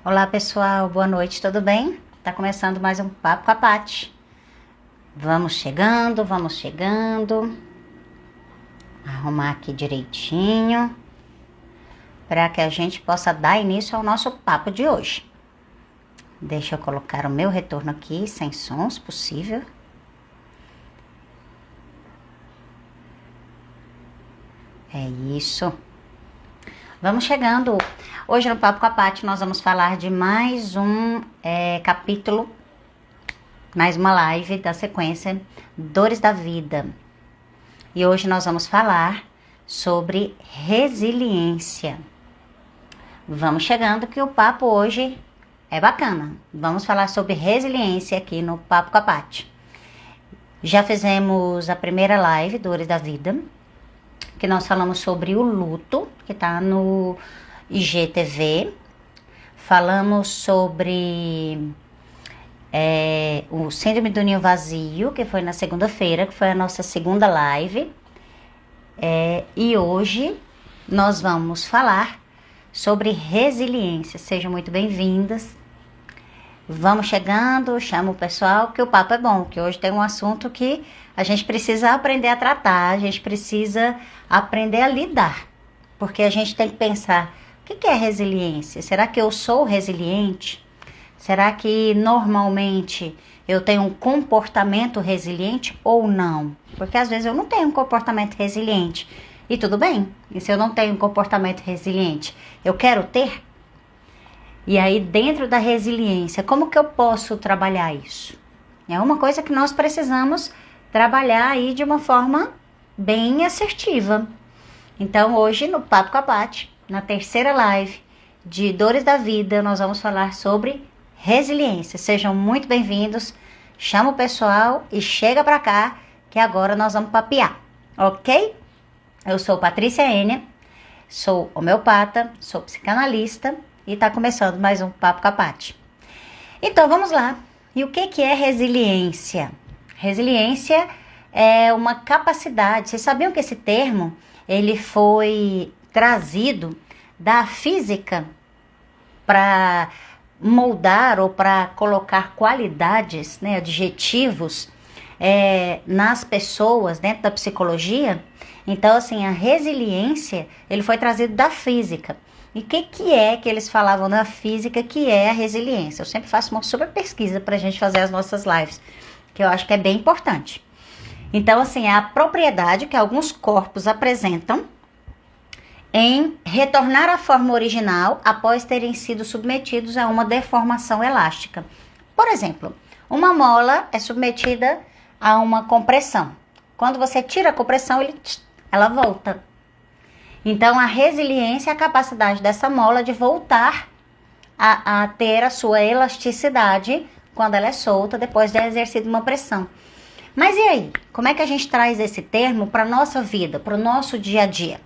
Olá pessoal, boa noite, tudo bem? Tá começando mais um Papo com a Paty. Vamos chegando. Arrumar aqui direitinho para que a gente possa dar início ao nosso papo de hoje. Deixa eu colocar o meu retorno aqui, sem sons, possível. É isso. Vamos chegando. Hoje no Papo com a Paty nós vamos falar de mais um capítulo, mais uma live da sequência Dores da Vida. E hoje nós vamos falar sobre resiliência. Vamos chegando que o papo hoje é bacana. Vamos falar sobre resiliência aqui no Papo com a Paty. Já fizemos a primeira live, Dores da Vida, que nós falamos sobre o luto, que está no IGTV. Falamos sobre o síndrome do ninho vazio, que foi na segunda-feira, que foi a nossa segunda live. E hoje nós vamos falar sobre resiliência. Sejam muito bem-vindas. Vamos chegando, chama o pessoal, que o papo é bom, que hoje tem um assunto que a gente precisa aprender a tratar, a gente precisa aprender a lidar, porque a gente tem que pensar, o que é resiliência? Será que eu sou resiliente? Será que normalmente eu tenho um comportamento resiliente ou não? Porque às vezes eu não tenho um comportamento resiliente, e tudo bem, e se eu não tenho um comportamento resiliente, eu quero ter? E aí, dentro da resiliência, como que eu posso trabalhar isso? É uma coisa que nós precisamos trabalhar aí de uma forma bem assertiva. Então, hoje, no Papo com a Paty, na terceira live de Dores da Vida, nós vamos falar sobre resiliência. Sejam muito bem-vindos, chama o pessoal e chega pra cá, que agora nós vamos papear, ok? Eu sou Patrícia Enia, sou homeopata, sou psicanalista, e tá começando mais um Papo com a Paty. Então, vamos lá. E o que é resiliência? Resiliência é uma capacidade. Vocês sabiam que esse termo, ele foi trazido da física para moldar ou para colocar qualidades, né, adjetivos, nas pessoas, dentro da psicologia? Então, assim, a resiliência, ele foi trazido da física. E o que é que eles falavam na física que é a resiliência? Eu sempre faço uma super pesquisa para a gente fazer as nossas lives, que eu acho que é bem importante. Então, assim, é a propriedade que alguns corpos apresentam em retornar à forma original após terem sido submetidos a uma deformação elástica. Por exemplo, uma mola é submetida a uma compressão. Quando você tira a compressão, ela volta. Então, a resiliência é a capacidade dessa mola de voltar a ter a sua elasticidade quando ela é solta, depois de ter exercido uma pressão. Mas e aí? Como é que a gente traz esse termo para a nossa vida, para o nosso dia a dia?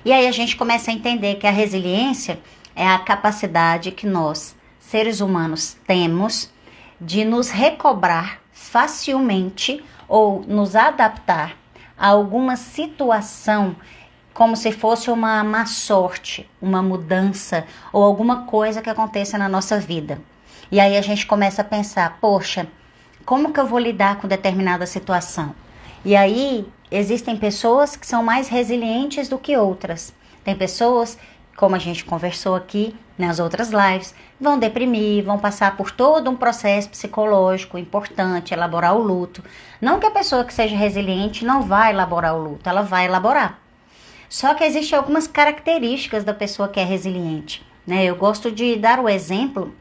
E aí a gente começa a entender que a resiliência é a capacidade que nós, seres humanos, temos de nos recobrar facilmente ou nos adaptar a alguma situação, como se fosse uma má sorte, uma mudança ou alguma coisa que aconteça na nossa vida. E aí a gente começa a pensar, poxa, como que eu vou lidar com determinada situação? E aí existem pessoas que são mais resilientes do que outras. Tem pessoas, como a gente conversou aqui nas outras lives, vão deprimir, vão passar por todo um processo psicológico importante, elaborar o luto. Não que a pessoa que seja resiliente não vai elaborar o luto, ela vai elaborar. Só que existem algumas características da pessoa que é resiliente, né? Eu gosto de dar o exemplo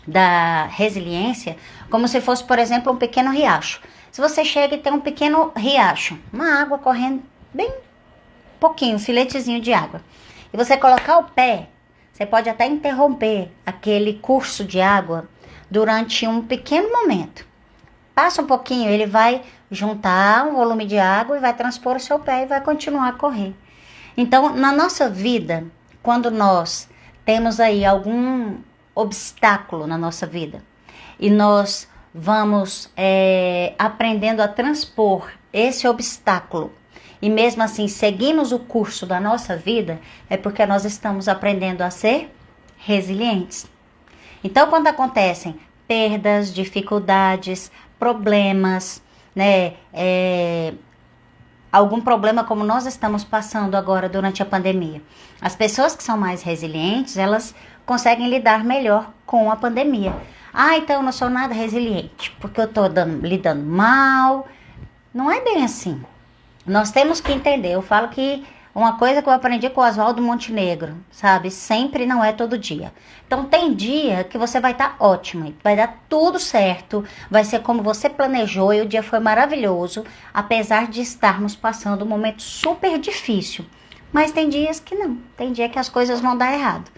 da resiliência como se fosse, por exemplo, um pequeno riacho. Se você chega e tem um pequeno riacho, uma água correndo bem pouquinho, um filetezinho de água, e você colocar o pé, você pode até interromper aquele curso de água durante um pequeno momento. Passa um pouquinho, ele vai juntar um volume de água e vai transpor o seu pé e vai continuar a correr. Então, na nossa vida, quando nós temos aí algum obstáculo na nossa vida e nós vamos aprendendo a transpor esse obstáculo e mesmo assim seguimos o curso da nossa vida, é porque nós estamos aprendendo a ser resilientes. Então, quando acontecem perdas, dificuldades, problemas, né, algum problema como nós estamos passando agora durante a pandemia, as pessoas que são mais resilientes, elas conseguem lidar melhor com a pandemia. Ah, então eu não sou nada resiliente, porque eu estou lidando mal. Não é bem assim. Nós temos que entender. Eu falo que uma coisa que eu aprendi com o Oswaldo Montenegro, sabe? Sempre não é todo dia. Então tem dia que você vai estar ótimo, vai dar tudo certo, vai ser como você planejou e o dia foi maravilhoso, apesar de estarmos passando um momento super difícil. Mas tem dias que não, tem dia que as coisas vão dar errado.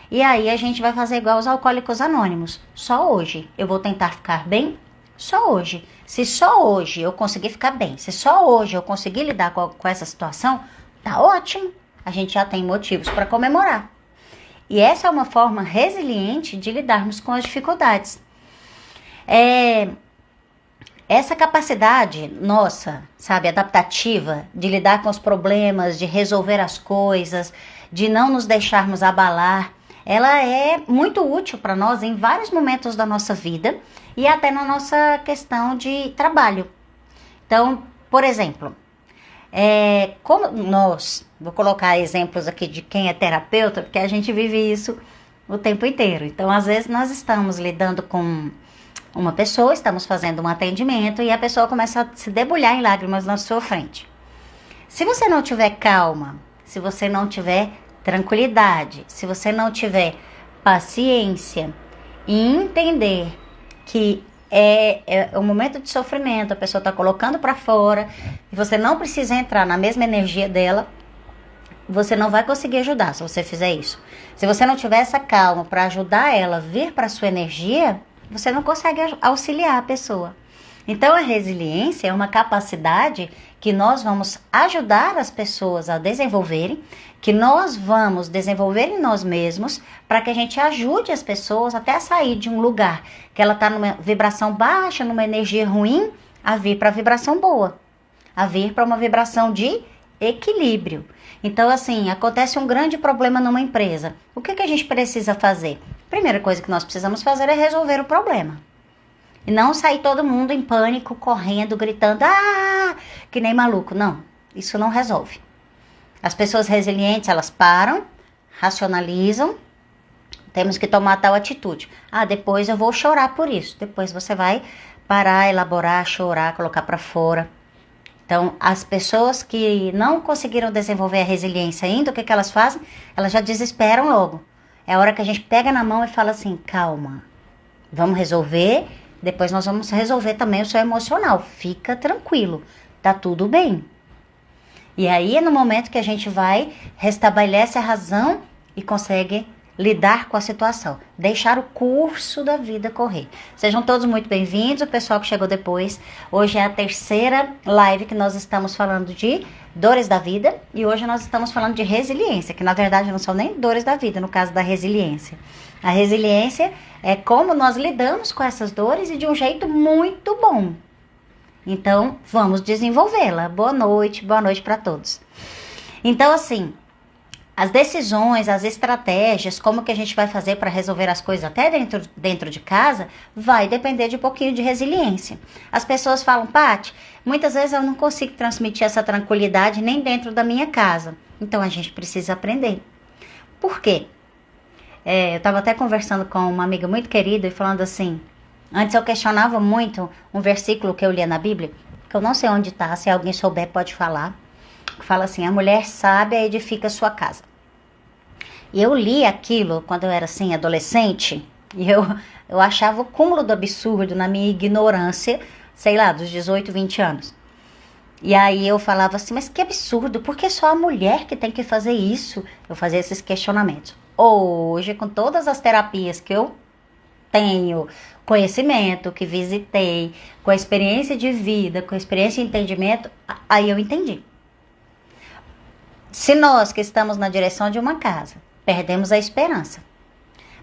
E aí a gente vai fazer igual os alcoólicos anônimos. Só hoje eu vou tentar ficar bem, só hoje. Se só hoje eu conseguir ficar bem, se só hoje eu conseguir lidar com essa situação, tá ótimo. A gente já tem motivos para comemorar. E essa é uma forma resiliente de lidarmos com as dificuldades. Essa capacidade nossa, sabe, adaptativa, de lidar com os problemas, de resolver as coisas, de não nos deixarmos abalar, ela é muito útil para nós em vários momentos da nossa vida e até na nossa questão de trabalho. Então, por exemplo, como nós, vou colocar exemplos aqui de quem é terapeuta, porque a gente vive isso o tempo inteiro. Então, às vezes, nós estamos lidando com uma pessoa, estamos fazendo um atendimento e a pessoa começa a se debulhar em lágrimas na sua frente. Se você não tiver calma, se você não tiver tranquilidade, se você não tiver paciência e entender que é um momento de sofrimento, a pessoa está colocando para fora e você não precisa entrar na mesma energia dela, você não vai conseguir ajudar se você fizer isso. Se você não tiver essa calma para ajudar ela a vir para a sua energia, você não consegue auxiliar a pessoa. Então, a resiliência é uma capacidade que nós vamos ajudar as pessoas a desenvolverem, que nós vamos desenvolver em nós mesmos, para que a gente ajude as pessoas até a sair de um lugar que ela está numa vibração baixa, numa energia ruim, a vir para a vibração boa, a vir para uma vibração de equilíbrio. Então, assim, acontece um grande problema numa empresa. O que a gente precisa fazer? Primeira coisa que nós precisamos fazer é resolver o problema. E não sair todo mundo em pânico, correndo, gritando, que nem maluco. Não, isso não resolve. As pessoas resilientes, elas param, racionalizam, temos que tomar tal atitude. Depois eu vou chorar por isso. Depois você vai parar, elaborar, chorar, colocar para fora. Então, as pessoas que não conseguiram desenvolver a resiliência ainda, o que elas fazem? Elas já desesperam logo. É a hora que a gente pega na mão e fala assim, calma, vamos resolver, depois nós vamos resolver também o seu emocional. Fica tranquilo, tá tudo bem. E aí é no momento que a gente vai, restabelece a razão e consegue lidar com a situação. Deixar o curso da vida correr. Sejam todos muito bem-vindos, o pessoal que chegou depois. Hoje é a terceira live que nós estamos falando de dores da vida. E hoje nós estamos falando de resiliência, que na verdade não são nem dores da vida, no caso da resiliência. A resiliência é como nós lidamos com essas dores e de um jeito muito bom. Então, vamos desenvolvê-la. Boa noite para todos. Então, assim, as decisões, as estratégias, como que a gente vai fazer para resolver as coisas até dentro de casa, vai depender de um pouquinho de resiliência. As pessoas falam, Paty, muitas vezes eu não consigo transmitir essa tranquilidade nem dentro da minha casa. Então, a gente precisa aprender. Por quê? Eu estava até conversando com uma amiga muito querida e falando assim, antes eu questionava muito um versículo que eu lia na Bíblia, que eu não sei onde está, se alguém souber pode falar, que fala assim, a mulher sábia edifica sua casa. E eu li aquilo quando eu era assim, adolescente, e eu achava o cúmulo do absurdo na minha ignorância, sei lá, dos 18, 20 anos. E aí eu falava assim, mas que absurdo, por que só a mulher que tem que fazer isso? Eu fazia esses questionamentos. Hoje, com todas as terapias que eu tenho conhecimento, que visitei, com a experiência de vida, com a experiência de entendimento, aí eu entendi. Se nós que estamos na direção de uma casa, perdemos a esperança,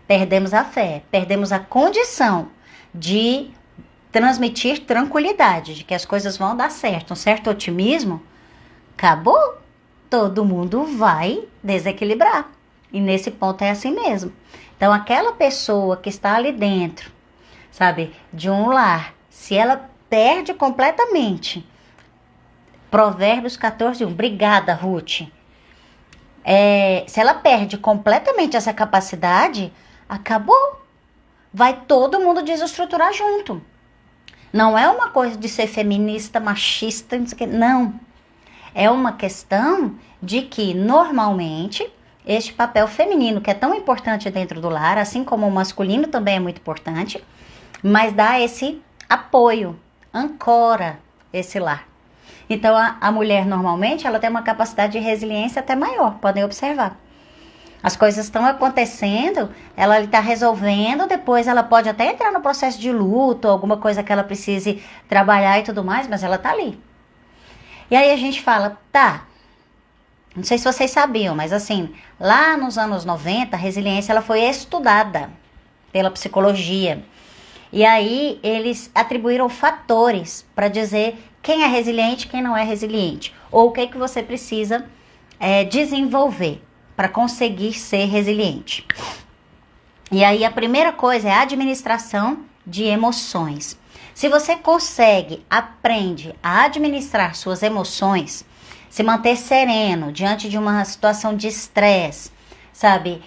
perdemos a fé, perdemos a condição de transmitir tranquilidade, de que as coisas vão dar certo, um certo otimismo, acabou, todo mundo vai desequilibrar. E nesse ponto é assim mesmo. Então, aquela pessoa que está ali dentro, sabe, de um lar, se ela perde completamente, Provérbios 14:1, obrigada, Ruth. Se ela perde completamente essa capacidade, acabou. Vai todo mundo desestruturar junto. Não é uma coisa de ser feminista, machista, não sei o quê. Não. É uma questão de que, normalmente, este papel feminino, que é tão importante dentro do lar, assim como o masculino também é muito importante, mas dá esse apoio, ancora esse lar. Então, a mulher, normalmente, ela tem uma capacidade de resiliência até maior, podem observar. As coisas estão acontecendo, ela está resolvendo, depois ela pode até entrar no processo de luto, alguma coisa que ela precise trabalhar e tudo mais, mas ela está ali. E aí a gente fala, tá, não sei se vocês sabiam, mas assim, lá nos anos 90, a resiliência ela foi estudada pela psicologia. E aí eles atribuíram fatores para dizer quem é resiliente e quem não é resiliente. Ou o que você precisa desenvolver para conseguir ser resiliente. E aí a primeira coisa é a administração de emoções. Se você aprende a administrar suas emoções, se manter sereno diante de uma situação de estresse, sabe?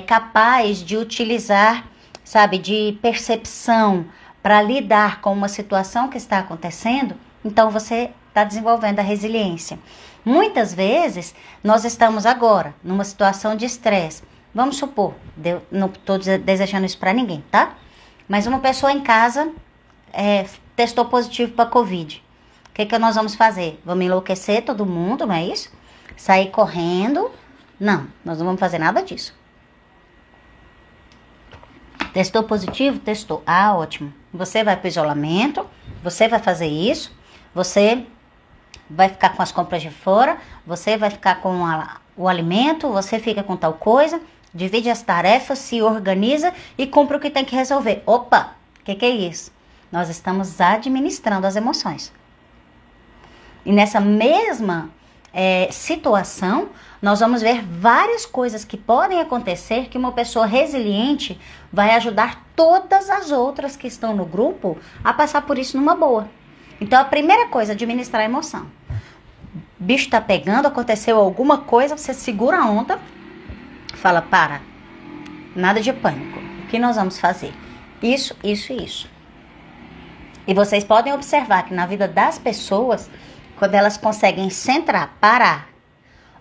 Capaz de utilizar, sabe, de percepção para lidar com uma situação que está acontecendo, então você está desenvolvendo a resiliência. Muitas vezes, nós estamos agora numa situação de estresse. Vamos supor, não estou desejando isso para ninguém, tá? Mas uma pessoa em casa testou positivo para Covid. O que nós vamos fazer? Vamos enlouquecer todo mundo, não é isso? Sair correndo? Não, nós não vamos fazer nada disso. Testou positivo? Testou. Ah, ótimo. Você vai para o isolamento, você vai fazer isso, você vai ficar com as compras de fora, você vai ficar com o alimento, você fica com tal coisa, divide as tarefas, se organiza e cumpre o que tem que resolver. Opa, o que é isso? Nós estamos administrando as emoções. E nessa mesma situação, nós vamos ver várias coisas que podem acontecer que uma pessoa resiliente vai ajudar todas as outras que estão no grupo a passar por isso numa boa. Então, a primeira coisa é administrar a emoção. O bicho tá pegando, aconteceu alguma coisa, você segura a onda, fala, para, nada de pânico. O que nós vamos fazer? Isso, isso e isso. E vocês podem observar que na vida das pessoas, quando elas conseguem centrar, parar,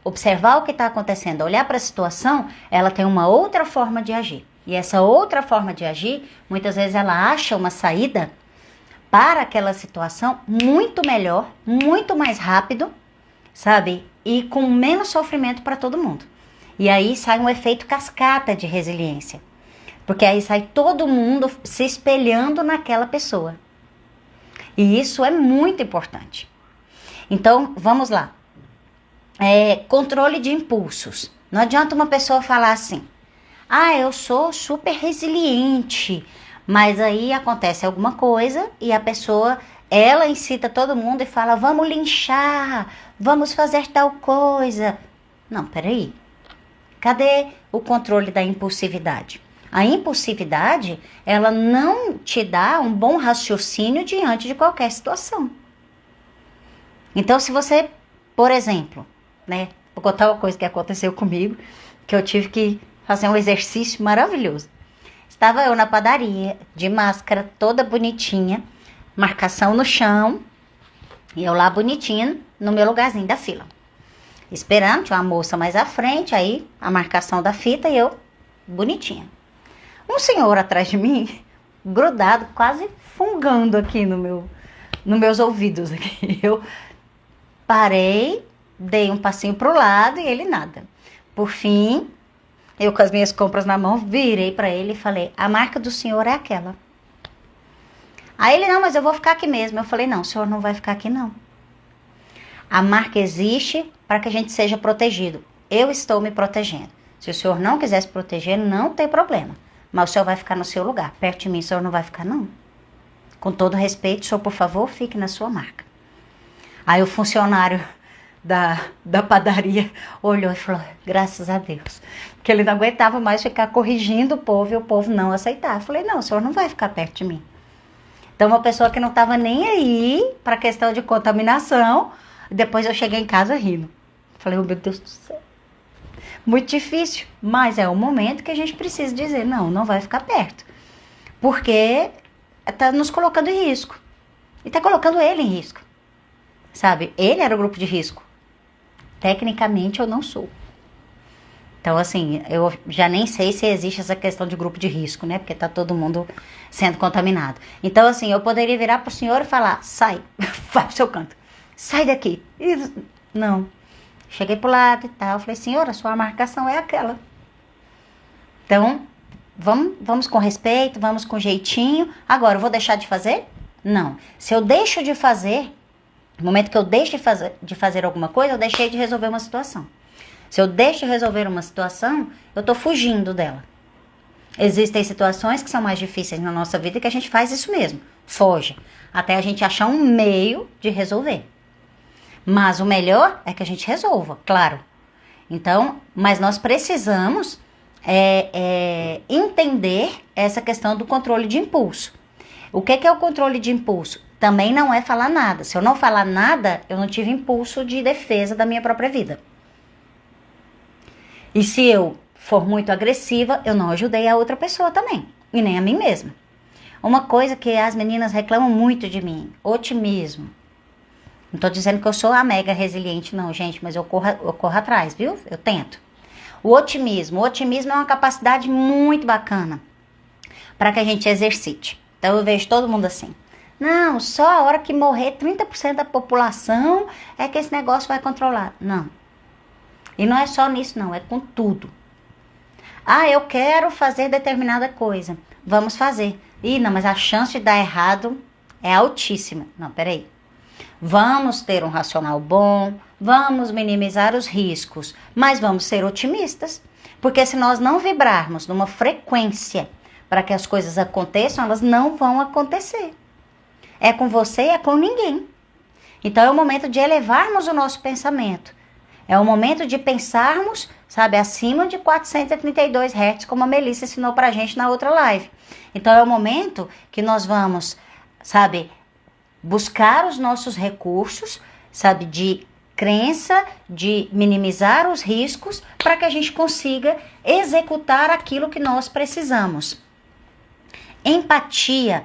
observar o que está acontecendo, olhar para a situação, ela tem uma outra forma de agir. E essa outra forma de agir, muitas vezes ela acha uma saída para aquela situação muito melhor, muito mais rápido, sabe? E com menos sofrimento para todo mundo. E aí sai um efeito cascata de resiliência. Porque aí sai todo mundo se espelhando naquela pessoa. E isso é muito importante. Então, vamos lá. Controle de impulsos. Não adianta uma pessoa falar assim, eu sou super resiliente, mas aí acontece alguma coisa e a pessoa, ela incita todo mundo e fala, vamos linchar, vamos fazer tal coisa. Não, peraí. Cadê o controle da impulsividade? A impulsividade, ela não te dá um bom raciocínio diante de qualquer situação. Então, se você, por exemplo, vou contar uma coisa que aconteceu comigo, que eu tive que fazer um exercício maravilhoso. Estava eu na padaria, de máscara, toda bonitinha, marcação no chão, e eu lá bonitinha, no meu lugarzinho da fila. Esperando, tinha uma moça mais à frente, aí a marcação da fita e eu bonitinha. Um senhor atrás de mim, grudado, quase fungando aqui nos meus ouvidos. Aqui. Eu parei, dei um passinho pro lado e ele nada. Por fim, eu com as minhas compras na mão, virei para ele e falei, a marca do senhor é aquela. Aí ele, não, mas eu vou ficar aqui mesmo. Eu falei, não, o senhor não vai ficar aqui não. A marca existe para que a gente seja protegido. Eu estou me protegendo. Se o senhor não quiser se proteger, não tem problema. Mas o senhor vai ficar no seu lugar. Perto de mim, o senhor não vai ficar, não. Com todo respeito, o senhor, por favor, fique na sua marca. Aí o funcionário da padaria olhou e falou, graças a Deus. Porque ele não aguentava mais ficar corrigindo o povo e o povo não aceitar. Eu falei, não, o senhor não vai ficar perto de mim. Então, uma pessoa que não estava nem aí para a questão de contaminação, depois eu cheguei em casa rindo. Falei, oh, meu Deus do céu. Muito difícil, mas é o momento que a gente precisa dizer, não vai ficar perto. Porque está nos colocando em risco. E está colocando ele em risco. Sabe? Ele era o grupo de risco. Tecnicamente eu não sou. Então, assim, eu já nem sei se existe essa questão de grupo de risco, né? Porque tá todo mundo sendo contaminado. Então, assim, eu poderia virar pro senhor e falar, sai, vai pro seu canto. Sai daqui. E, não. Cheguei pro lado e tal. Falei, senhora, sua marcação é aquela. Então, vamos com respeito, vamos com jeitinho. Agora, eu vou deixar de fazer? Não. Se eu deixo de fazer, no momento que eu deixo de fazer alguma coisa, eu deixei de resolver uma situação. Se eu deixo de resolver uma situação, eu estou fugindo dela. Existem situações que são mais difíceis na nossa vida que a gente faz isso mesmo. Foge. Até a gente achar um meio de resolver. Mas o melhor é que a gente resolva, claro. Então, mas nós precisamos entender essa questão do controle de impulso. O que é o controle de impulso? Também não é falar nada. Se eu não falar nada, eu não tive impulso de defesa da minha própria vida. E se eu for muito agressiva, eu não ajudei a outra pessoa também. E nem a mim mesma. Uma coisa que as meninas reclamam muito de mim, otimismo. Não estou dizendo que eu sou a mega resiliente, não, gente, mas eu corro atrás, viu? Eu tento. O otimismo é uma capacidade muito bacana para que a gente exercite. Então eu vejo todo mundo assim. Não, só a hora que morrer 30% da população é que esse negócio vai controlar. Não. E não é só nisso, não. É com tudo. Ah, eu quero fazer determinada coisa. Vamos fazer. Ih, não, mas a chance de dar errado é altíssima. Não, peraí. Vamos ter um racional bom. Vamos minimizar os riscos. Mas vamos ser otimistas. Porque se nós não vibrarmos numa frequência para que as coisas aconteçam, elas não vão acontecer. É com você e é com ninguém. Então é o momento de elevarmos o nosso pensamento. É o momento de pensarmos, sabe, acima de 432 Hz, como a Melissa ensinou pra gente na outra live. Então é o momento que nós vamos, sabe, buscar os nossos recursos, sabe, de crença, de minimizar os riscos, para que a gente consiga executar aquilo que nós precisamos. Empatia.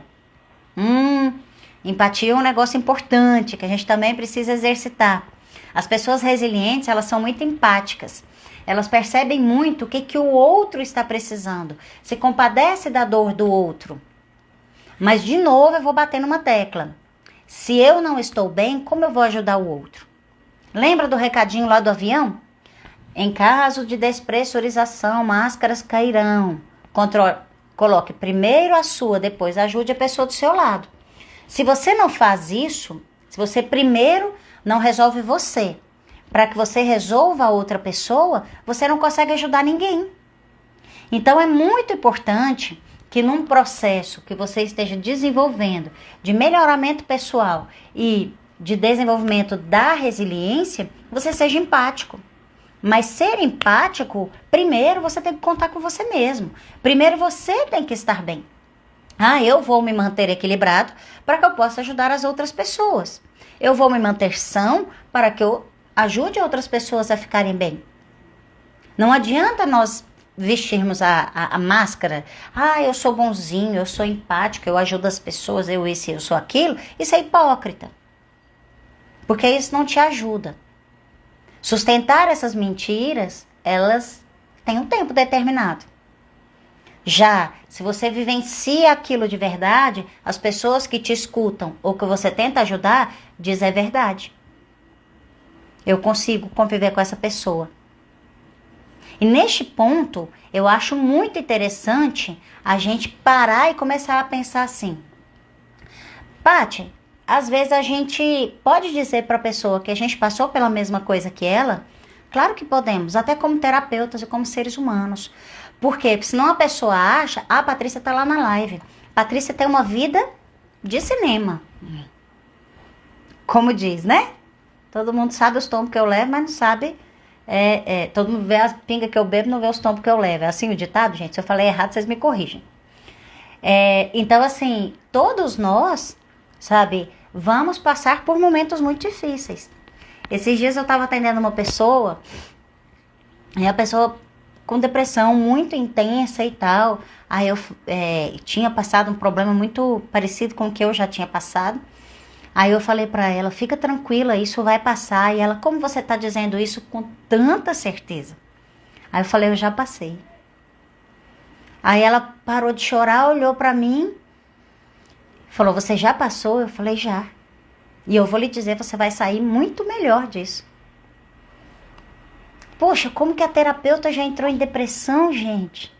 Empatia é um negócio importante que a gente também precisa exercitar. As pessoas resilientes, elas são muito empáticas. Elas percebem muito o que o outro está precisando. Se compadece da dor do outro. Mas, de novo, eu vou bater numa tecla. Se eu não estou bem, como eu vou ajudar o outro? Lembra do recadinho lá do avião? Em caso de despressurização, máscaras cairão. Coloque primeiro a sua, depois ajude a pessoa do seu lado. Se você não faz isso, se você primeiro não resolve você, para que você resolva a outra pessoa, você não consegue ajudar ninguém. Então é muito importante que num processo que você esteja desenvolvendo de melhoramento pessoal e de desenvolvimento da resiliência, você seja empático. Mas ser empático, primeiro você tem que contar com você mesmo. Primeiro você tem que estar bem. Eu vou me manter equilibrado para que eu possa ajudar as outras pessoas. Eu vou me manter são para que eu ajude outras pessoas a ficarem bem. Não adianta nós vestirmos a máscara. Eu sou bonzinho, eu sou empático, eu ajudo as pessoas, eu isso, eu sou aquilo. Isso é hipócrita. Porque isso não te ajuda. Sustentar essas mentiras, elas têm um tempo determinado. Já, se você vivencia aquilo de verdade, as pessoas que te escutam ou que você tenta ajudar, diz é verdade. Eu consigo conviver com essa pessoa. E neste ponto, eu acho muito interessante a gente parar e começar a pensar assim. Paty, às vezes a gente pode dizer para a pessoa que a gente passou pela mesma coisa que ela? Claro que podemos, até como terapeutas e como seres humanos. Por quê? Porque senão a pessoa acha, a Patrícia tá lá na live. Patrícia tem uma vida de cinema. Como diz, né? Todo mundo sabe os tombos que eu levo, mas não sabe... todo mundo vê as pingas que eu bebo, não vê os tombos que eu levo. É assim o ditado, gente? Se eu falei errado, vocês me corrigem. Então, assim, todos nós, sabe, vamos passar por momentos muito difíceis. Esses dias eu estava atendendo uma pessoa, e a pessoa com depressão muito intensa e tal. Aí eu tinha passado um problema muito parecido com o que eu já tinha passado. Aí eu falei pra ela, fica tranquila, isso vai passar. E ela, como você tá dizendo isso com tanta certeza? Aí eu falei, eu já passei. Aí ela parou de chorar, olhou pra mim, falou, você já passou? Eu falei, já. E eu vou lhe dizer, você vai sair muito melhor disso. Poxa, como que a terapeuta já entrou em depressão, gente?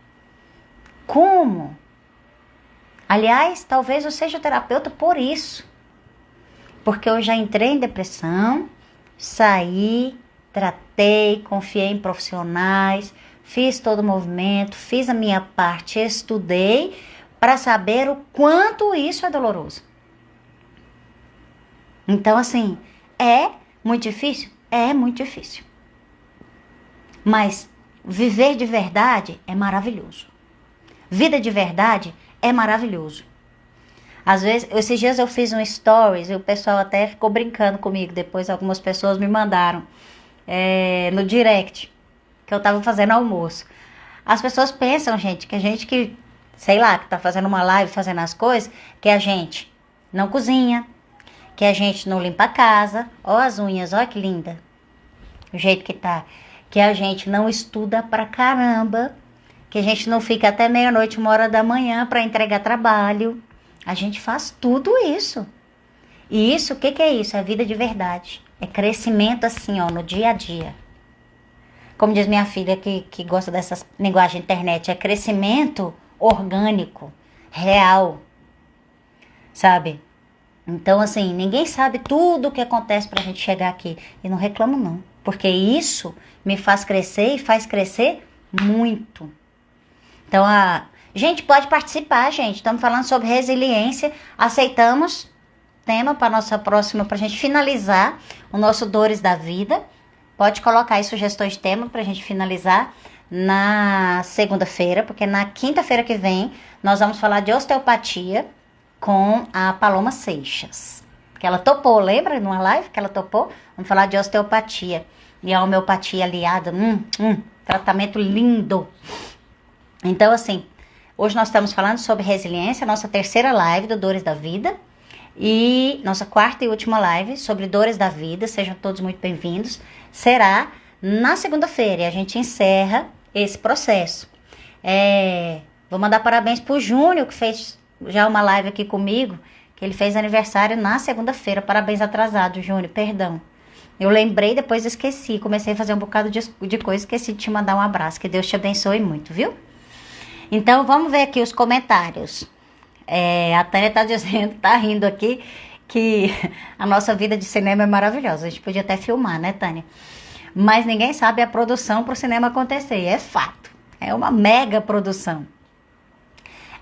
Como? Aliás, talvez eu seja terapeuta por isso. Porque eu já entrei em depressão, saí, tratei, confiei em profissionais, fiz todo o movimento, fiz a minha parte, estudei para saber o quanto isso é doloroso. Então, assim, é muito difícil? É muito difícil. Mas viver de verdade é maravilhoso. Vida de verdade é maravilhoso. Às vezes, esses dias eu fiz um stories e o pessoal até ficou brincando comigo. Depois algumas pessoas me mandaram no direct que eu tava fazendo almoço. As pessoas pensam, gente, que a gente que, sei lá, que tá fazendo uma live, fazendo as coisas, que a gente não cozinha, que a gente não limpa a casa. Ó as unhas, ó que linda. O jeito que tá. Que a gente não estuda pra caramba. Que a gente não fica até meia-noite, 1h da manhã pra entregar trabalho. A gente faz tudo isso. E isso, o que é isso? É vida de verdade. É crescimento assim, ó, no dia a dia. Como diz minha filha que gosta dessas linguagens internet, é crescimento orgânico, real. Sabe? Então, assim, ninguém sabe tudo o que acontece pra gente chegar aqui. E não reclamo, não. Porque isso me faz crescer e faz crescer muito. Então, gente, pode participar, gente. Estamos falando sobre resiliência. Aceitamos tema para nossa próxima, para a gente finalizar o nosso Dores da Vida. Pode colocar aí sugestões de tema para a gente finalizar na segunda-feira, porque na quinta-feira que vem nós vamos falar de osteopatia com a Paloma Seixas. Que ela topou, lembra? Numa live que ela topou? Vamos falar de osteopatia. E a homeopatia aliada. Tratamento lindo. Então, assim, hoje nós estamos falando sobre resiliência, nossa terceira live do Dores da Vida. E nossa quarta e última live sobre dores da vida. Sejam todos muito bem-vindos. Será na segunda-feira e a gente encerra esse processo. Vou mandar parabéns pro Júnior, que fez já uma live aqui comigo, que ele fez aniversário na segunda-feira. Parabéns atrasado, Júnior, perdão. Eu lembrei, depois esqueci. Comecei a fazer um bocado de coisa, esqueci de te mandar um abraço. Que Deus te abençoe muito, viu? Então, vamos ver aqui os comentários. A Tânia tá dizendo, tá rindo aqui, que a nossa vida de cinema é maravilhosa. A gente podia até filmar, né, Tânia? Mas ninguém sabe a produção para o cinema acontecer. É fato. É uma mega produção.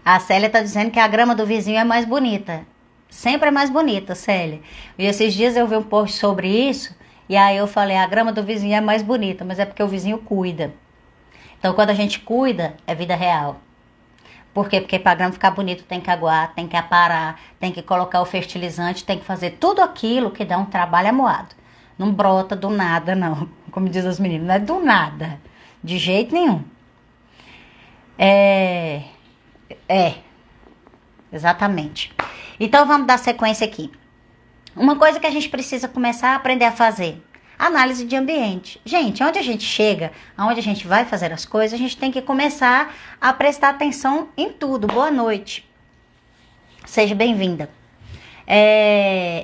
A Célia tá dizendo que a grama do vizinho é mais bonita. Sempre é mais bonita, Célia. E esses dias eu vi um post sobre isso, e aí eu falei, a grama do vizinho é mais bonita, mas é porque o vizinho cuida. Então, quando a gente cuida, é vida real. Por quê? Porque para grama ficar bonito tem que aguar, tem que aparar, tem que colocar o fertilizante, tem que fazer tudo aquilo que dá um trabalho amoado. Não brota do nada, não. Como diz as meninas, não é do nada. De jeito nenhum. Exatamente. Então, vamos dar sequência aqui. Uma coisa que a gente precisa começar a aprender a fazer. Análise de ambiente. Gente, onde a gente chega, aonde a gente vai fazer as coisas, a gente tem que começar a prestar atenção em tudo. Boa noite. Seja bem-vinda.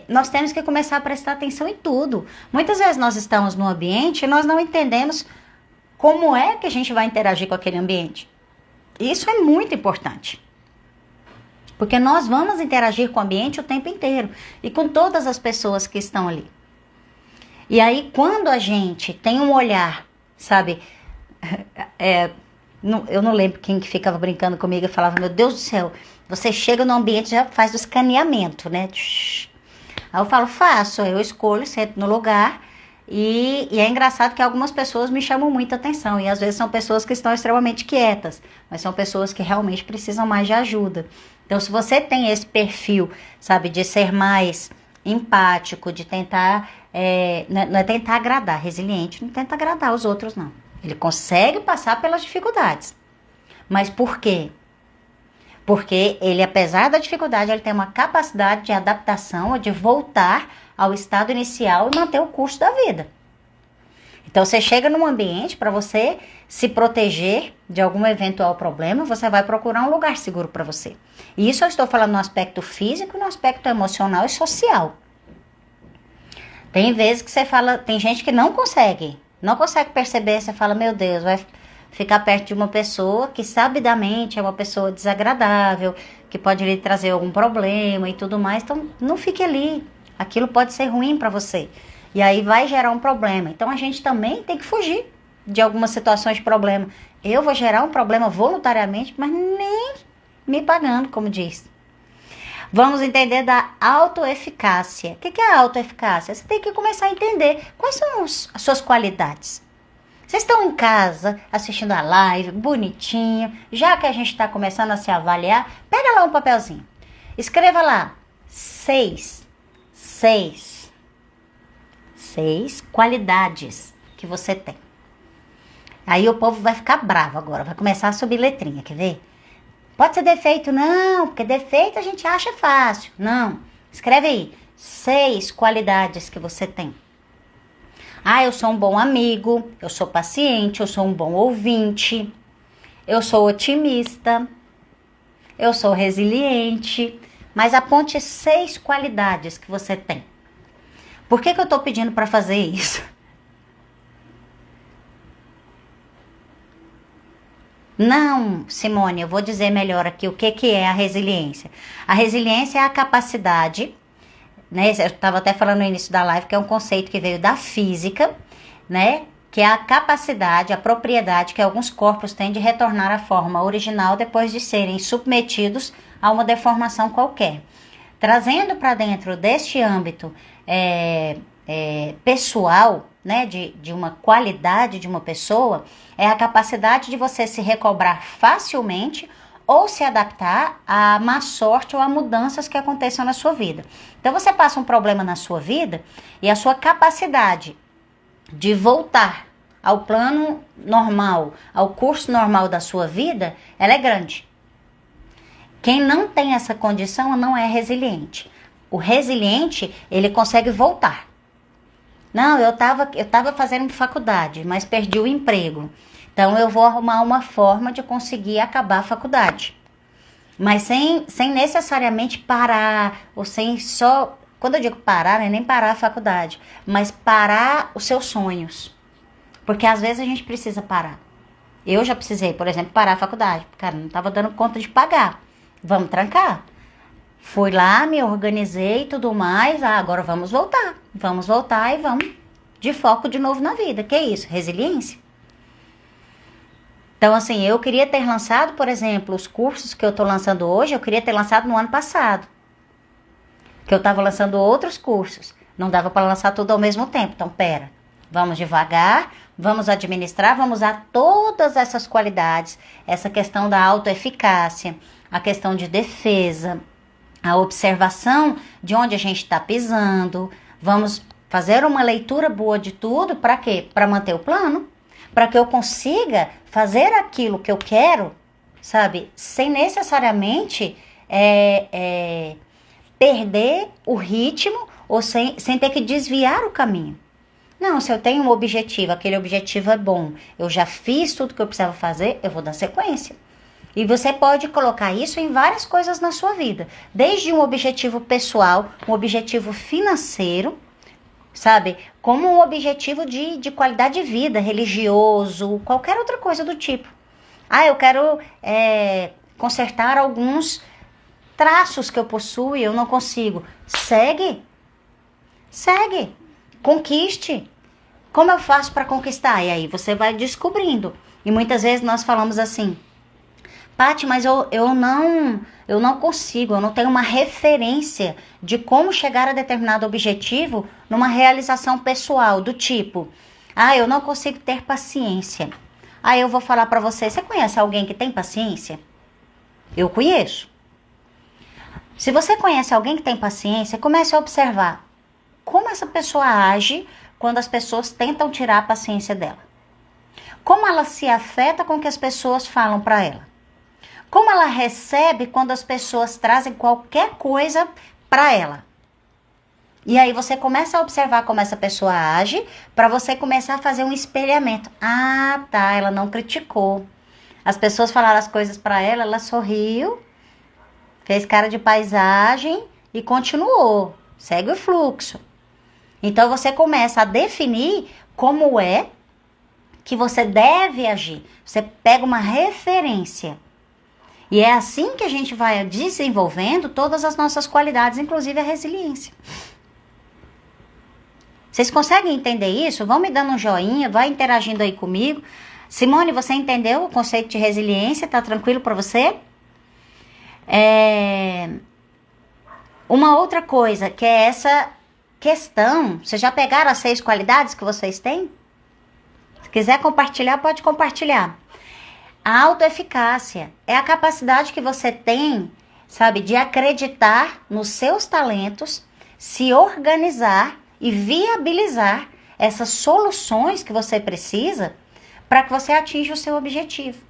Nós temos que começar a prestar atenção em tudo. Muitas vezes nós estamos no ambiente e nós não entendemos como é que a gente vai interagir com aquele ambiente. Isso é muito importante. Porque nós vamos interagir com o ambiente o tempo inteiro. E com todas as pessoas que estão ali. E aí, quando a gente tem um olhar, sabe? Eu não lembro quem que ficava brincando comigo e falava, meu Deus do céu, você chega no ambiente e já faz o escaneamento, né? Aí eu falo, faço, eu escolho, sento no lugar. E é engraçado que algumas pessoas me chamam muita atenção. E às vezes são pessoas que estão extremamente quietas, mas são pessoas que realmente precisam mais de ajuda. Então, se você tem esse perfil, sabe, de ser mais empático, de tentar, não é tentar agradar, resiliente, não tenta agradar os outros, não. Ele consegue passar pelas dificuldades. Mas por quê? Porque ele, apesar da dificuldade, ele tem uma capacidade de adaptação, de voltar ao estado inicial e manter o curso da vida. Então, você chega num ambiente, para você se proteger de algum eventual problema, você vai procurar um lugar seguro para você. E isso eu estou falando no aspecto físico, no aspecto emocional e social. Tem vezes que você fala, tem gente que não consegue perceber, você fala, meu Deus, vai ficar perto de uma pessoa que sabidamente é uma pessoa desagradável, que pode lhe trazer algum problema e tudo mais, então não fique ali, aquilo pode ser ruim para você, e aí vai gerar um problema. Então a gente também tem que fugir de algumas situações de problema. Eu vou gerar um problema voluntariamente, mas nem me pagando, como diz. Vamos entender da autoeficácia. O que é a autoeficácia? Você tem que começar a entender quais são as suas qualidades. Vocês estão em casa, assistindo a live, bonitinho. Já que a gente está começando a se avaliar, pega lá um papelzinho. Escreva lá 6 qualidades que você tem. Aí o povo vai ficar bravo agora, vai começar a subir letrinha, quer ver? Pode ser defeito? Não, porque defeito a gente acha fácil. Não, escreve aí 6 qualidades que você tem. Ah, eu sou um bom amigo, eu sou paciente, eu sou um bom ouvinte, eu sou otimista, eu sou resiliente. Mas aponte 6 qualidades que você tem. Por que eu estou pedindo para fazer isso? Não, Simone, eu vou dizer melhor aqui o que é a resiliência. A resiliência é a capacidade, né? Eu estava até falando no início da live que é um conceito que veio da física, né? Que é a capacidade, a propriedade que alguns corpos têm de retornar à forma original depois de serem submetidos a uma deformação qualquer. Trazendo para dentro deste âmbito pessoal, né, de uma qualidade de uma pessoa, é a capacidade de você se recobrar facilmente ou se adaptar à má sorte ou a mudanças que aconteçam na sua vida. Então você passa um problema na sua vida e a sua capacidade de voltar ao plano normal, ao curso normal da sua vida, ela é grande. Quem não tem essa condição não é resiliente. O resiliente, ele consegue voltar. Não, eu tava fazendo faculdade, mas perdi o emprego. Então eu vou arrumar uma forma de conseguir acabar a faculdade. Mas sem necessariamente parar, ou sem só... Quando eu digo parar, não é nem parar a faculdade, mas parar os seus sonhos. Porque às vezes a gente precisa parar. Eu já precisei, por exemplo, parar a faculdade. Cara, não estava dando conta de pagar. Vamos trancar. Fui lá, me organizei e tudo mais. Agora vamos voltar. Vamos voltar e vamos de foco de novo na vida. Que é isso? Resiliência. Então, assim, eu queria ter lançado, por exemplo, os cursos que eu estou lançando hoje, eu queria ter lançado no ano passado. Que eu estava lançando outros cursos. Não dava para lançar tudo ao mesmo tempo. Então, pera. Vamos devagar, vamos administrar, vamos usar todas essas qualidades. Essa questão da autoeficácia, a questão de defesa, a observação de onde a gente está pisando. Vamos fazer uma leitura boa de tudo. Para quê? Para manter o plano. Para que eu consiga fazer aquilo que eu quero, sabe? Sem necessariamente perder o ritmo ou sem ter que desviar o caminho. Não, se eu tenho um objetivo, aquele objetivo é bom, eu já fiz tudo que eu precisava fazer, eu vou dar sequência. E você pode colocar isso em várias coisas na sua vida. Desde um objetivo pessoal, um objetivo financeiro, sabe? Como um objetivo de qualidade de vida, religioso, qualquer outra coisa do tipo. Eu quero consertar alguns traços que eu possuo e eu não consigo. Segue. Conquiste. Como eu faço para conquistar? E aí você vai descobrindo. E muitas vezes nós falamos assim: Paty, mas eu não consigo, eu não tenho uma referência de como chegar a determinado objetivo numa realização pessoal, do tipo, eu não consigo ter paciência. Aí eu vou falar para você conhece alguém que tem paciência? Eu conheço. Se você conhece alguém que tem paciência, comece a observar como essa pessoa age quando as pessoas tentam tirar a paciência dela. Como ela se afeta com o que as pessoas falam para ela. Como ela recebe quando as pessoas trazem qualquer coisa para ela. E aí você começa a observar como essa pessoa age, para você começar a fazer um espelhamento. Ah, tá, ela não criticou. As pessoas falaram as coisas para ela, ela sorriu, fez cara de paisagem e continuou. Segue o fluxo. Então você começa a definir como é que você deve agir. Você pega uma referência. E é assim que a gente vai desenvolvendo todas as nossas qualidades, inclusive a resiliência. Vocês conseguem entender isso? Vão me dando um joinha, vai interagindo aí comigo. Simone, você entendeu o conceito de resiliência? Tá tranquilo para você? Uma outra coisa, que é essa questão. Vocês já pegaram as 6 qualidades que vocês têm? Se quiser compartilhar, pode compartilhar. A autoeficácia é a capacidade que você tem, sabe, de acreditar nos seus talentos, se organizar e viabilizar essas soluções que você precisa para que você atinja o seu objetivo.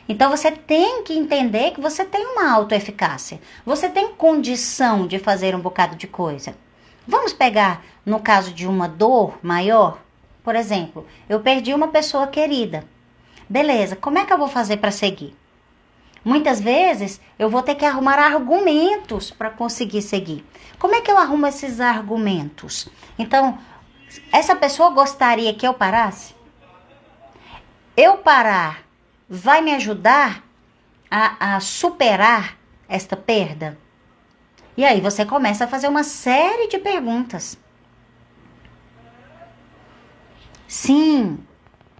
Então você tem que entender que você tem uma autoeficácia. Você tem condição de fazer um bocado de coisa. Vamos pegar no caso de uma dor maior? Por exemplo, eu perdi uma pessoa querida. Beleza, como é que eu vou fazer para seguir? Muitas vezes eu vou ter que arrumar argumentos para conseguir seguir. Como é que eu arrumo esses argumentos? Então, essa pessoa gostaria que eu parasse? Eu parar vai me ajudar a superar esta perda? E aí você começa a fazer uma série de perguntas. Sim,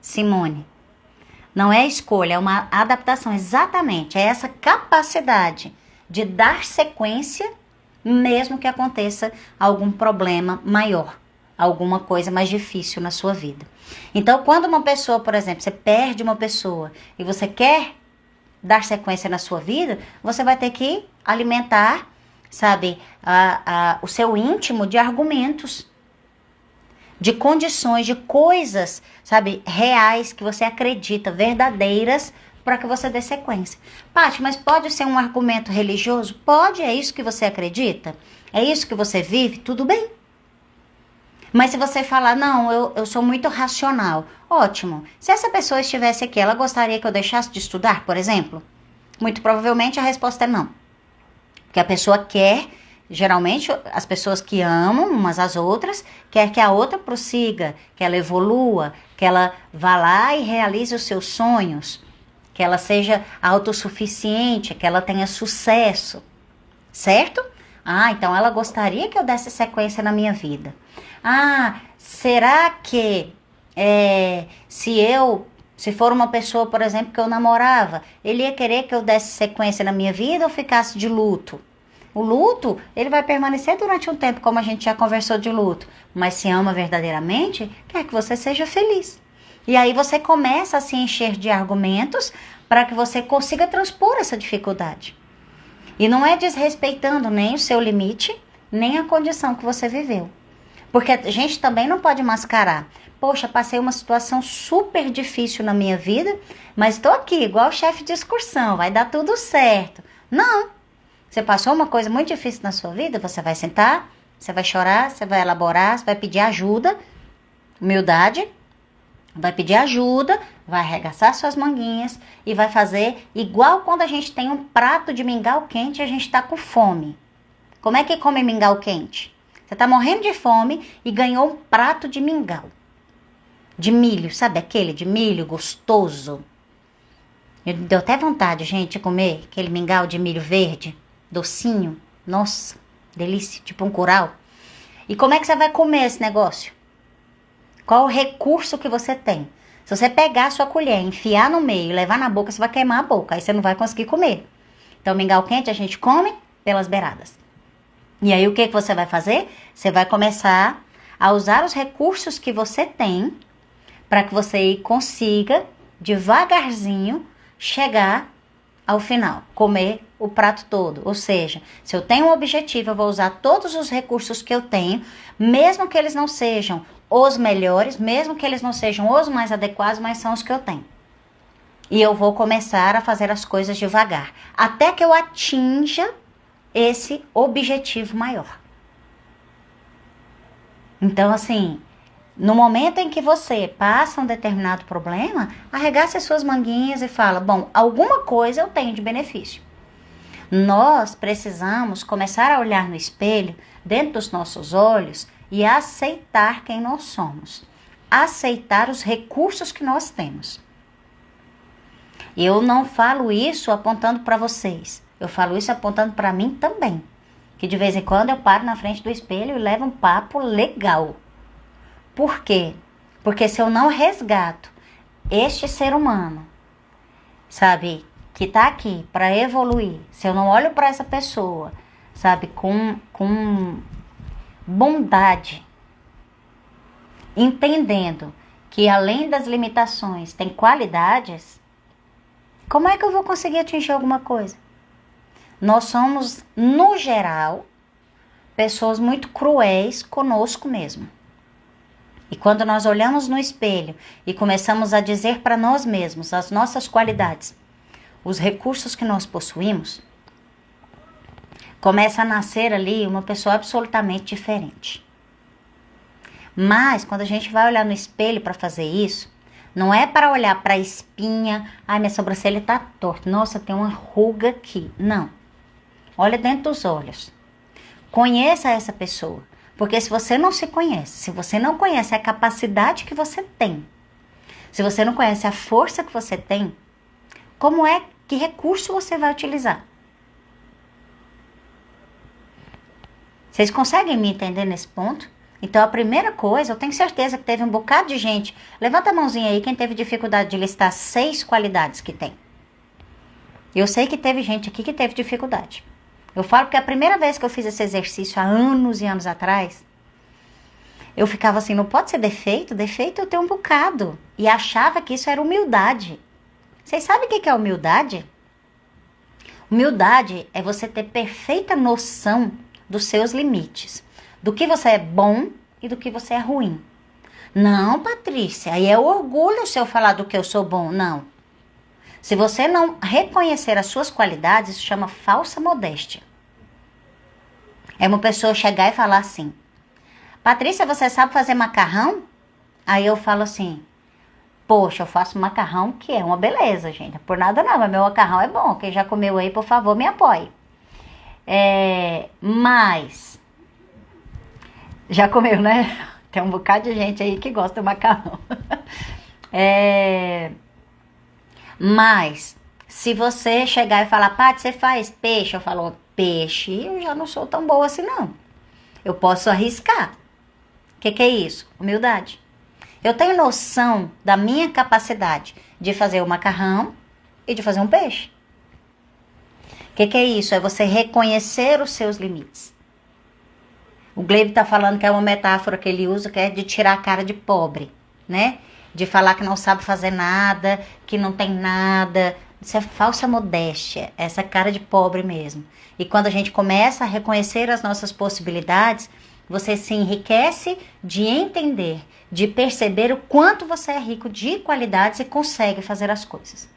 Simone. Não é escolha, é uma adaptação, exatamente. É essa capacidade de dar sequência, mesmo que aconteça algum problema maior, alguma coisa mais difícil na sua vida. Então, quando uma pessoa, por exemplo, você perde uma pessoa e você quer dar sequência na sua vida, você vai ter que alimentar, sabe, o seu íntimo de argumentos, de condições, de coisas, sabe, reais, que você acredita, verdadeiras, para que você dê sequência. Paty, mas pode ser um argumento religioso? Pode, é isso que você acredita? É isso que você vive? Tudo bem. Mas se você falar, não, eu sou muito racional, ótimo. Se essa pessoa estivesse aqui, ela gostaria que eu deixasse de estudar, por exemplo? Muito provavelmente a resposta é não. Porque a pessoa quer... Geralmente, as pessoas que amam umas às outras, quer que a outra prossiga, que ela evolua, que ela vá lá e realize os seus sonhos, que ela seja autossuficiente, que ela tenha sucesso, certo? Então ela gostaria que eu desse sequência na minha vida. Será que se for uma pessoa, por exemplo, que eu namorava, ele ia querer que eu desse sequência na minha vida ou ficasse de luto? O luto, ele vai permanecer durante um tempo, como a gente já conversou de luto. Mas se ama verdadeiramente, quer que você seja feliz. E aí você começa a se encher de argumentos para que você consiga transpor essa dificuldade. E não é desrespeitando nem o seu limite, nem a condição que você viveu. Porque a gente também não pode mascarar. Poxa, passei uma situação super difícil na minha vida, mas estou aqui, igual chefe de excursão, vai dar tudo certo. Não. Você passou uma coisa muito difícil na sua vida, você vai sentar, você vai chorar, você vai elaborar, você vai pedir ajuda, humildade, vai pedir ajuda, vai arregaçar suas manguinhas e vai fazer igual quando a gente tem um prato de mingau quente e a gente está com fome. Como é que come mingau quente? Você está morrendo de fome e ganhou um prato de mingau. De milho, sabe aquele de milho gostoso? Deu até vontade, gente, de comer aquele mingau de milho verde. Docinho, nossa, delícia, tipo um curau. E como é que você vai comer esse negócio? Qual o recurso que você tem? Se você pegar a sua colher, enfiar no meio e levar na boca, você vai queimar a boca. Aí você não vai conseguir comer. Então, mingau quente a gente come pelas beiradas. E aí, o que você vai fazer? Você vai começar a usar os recursos que você tem para que você consiga, devagarzinho, chegar ao final, comer o prato todo. Ou seja, se eu tenho um objetivo, eu vou usar todos os recursos que eu tenho, mesmo que eles não sejam os melhores, mesmo que eles não sejam os mais adequados, mas são os que eu tenho. E eu vou começar a fazer as coisas devagar, até que eu atinja esse objetivo maior. Então, assim, no momento em que você passa um determinado problema, arregace as suas manguinhas e fala, bom, alguma coisa eu tenho de benefício. Nós precisamos começar a olhar no espelho, dentro dos nossos olhos, e aceitar quem nós somos. Aceitar os recursos que nós temos. Eu não falo isso apontando para vocês. Eu falo isso apontando para mim também. Que de vez em quando eu paro na frente do espelho e levo um papo legal. Por quê? Porque se eu não resgato este ser humano, sabe, que tá aqui para evoluir, se eu não olho para essa pessoa, sabe, com bondade, entendendo que além das limitações tem qualidades, como é que eu vou conseguir atingir alguma coisa? Nós somos, no geral, pessoas muito cruéis conosco mesmo. E quando nós olhamos no espelho e começamos a dizer para nós mesmos as nossas qualidades, os recursos que nós possuímos, começa a nascer ali uma pessoa absolutamente diferente. Mas quando a gente vai olhar no espelho para fazer isso, não é para olhar para a espinha, ai, minha sobrancelha está torta, nossa, tem uma ruga aqui. Não. Olha dentro dos olhos. Conheça essa pessoa. Porque se você não se conhece, se você não conhece a capacidade que você tem, se você não conhece a força que você tem, que recurso você vai utilizar? Vocês conseguem me entender nesse ponto? Então, a primeira coisa, eu tenho certeza que teve um bocado de gente. Levanta a mãozinha aí quem teve dificuldade de listar 6 qualidades que tem. Eu sei que teve gente aqui que teve dificuldade. Eu falo porque a primeira vez que eu fiz esse exercício, há anos e anos atrás, eu ficava assim, não pode ser defeito? Defeito eu tenho um bocado. E achava que isso era humildade. Vocês sabem o que é humildade? Humildade é você ter perfeita noção dos seus limites. Do que você é bom e do que você é ruim. Não, Patrícia, aí é orgulho se eu falar do que eu sou bom. Não. Se você não reconhecer as suas qualidades, isso chama falsa modéstia. É uma pessoa chegar e falar assim, Patrícia, você sabe fazer macarrão? Aí eu falo assim, poxa, eu faço macarrão que é uma beleza, gente. Por nada não, mas meu macarrão é bom. Quem já comeu aí, por favor, me apoie. Mas, já comeu, né? Tem um bocado de gente aí que gosta do macarrão. Mas, se você chegar e falar, Paty, você faz peixe? Eu falo, peixe, eu já não sou tão boa assim, não. Eu posso arriscar. O que é isso? Humildade. Eu tenho noção da minha capacidade de fazer o macarrão e de fazer um peixe. O que é isso? É você reconhecer os seus limites. O Glebe está falando que é uma metáfora que ele usa, que é de tirar a cara de pobre, né? De falar que não sabe fazer nada, que não tem nada. Isso é falsa modéstia, essa cara de pobre mesmo. E quando a gente começa a reconhecer as nossas possibilidades, você se enriquece de entender, de perceber o quanto você é rico de qualidades e consegue fazer as coisas.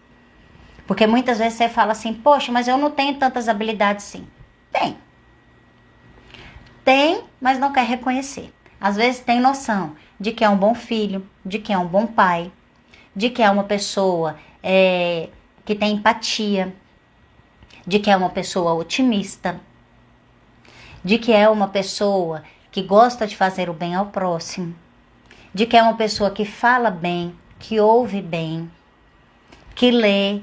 Porque muitas vezes você fala assim, poxa, mas eu não tenho tantas habilidades assim. Tem. Tem, mas não quer reconhecer. Às vezes tem noção de que é um bom filho, de que é um bom pai, de que é uma pessoa que tem empatia, de que é uma pessoa otimista, de que é uma pessoa que gosta de fazer o bem ao próximo, de que é uma pessoa que fala bem, que ouve bem, que lê.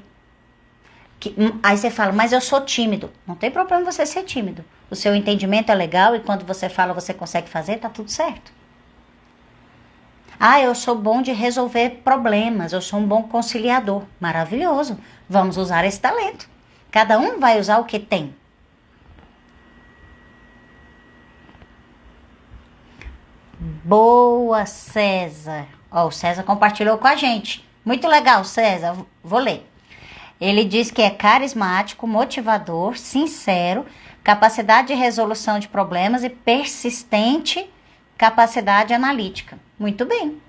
Aí você fala, mas eu sou tímido. Não tem problema você ser tímido. O seu entendimento é legal e quando você fala você consegue fazer, tá tudo certo. Ah, eu sou bom de resolver problemas, eu sou um bom conciliador. Maravilhoso. Vamos usar esse talento. Cada um vai usar o que tem. Boa, César. Ó, o César compartilhou com a gente. Muito legal, César. Vou ler. Ele diz que é carismático, motivador, sincero, capacidade de resolução de problemas e persistente capacidade analítica. Muito bem.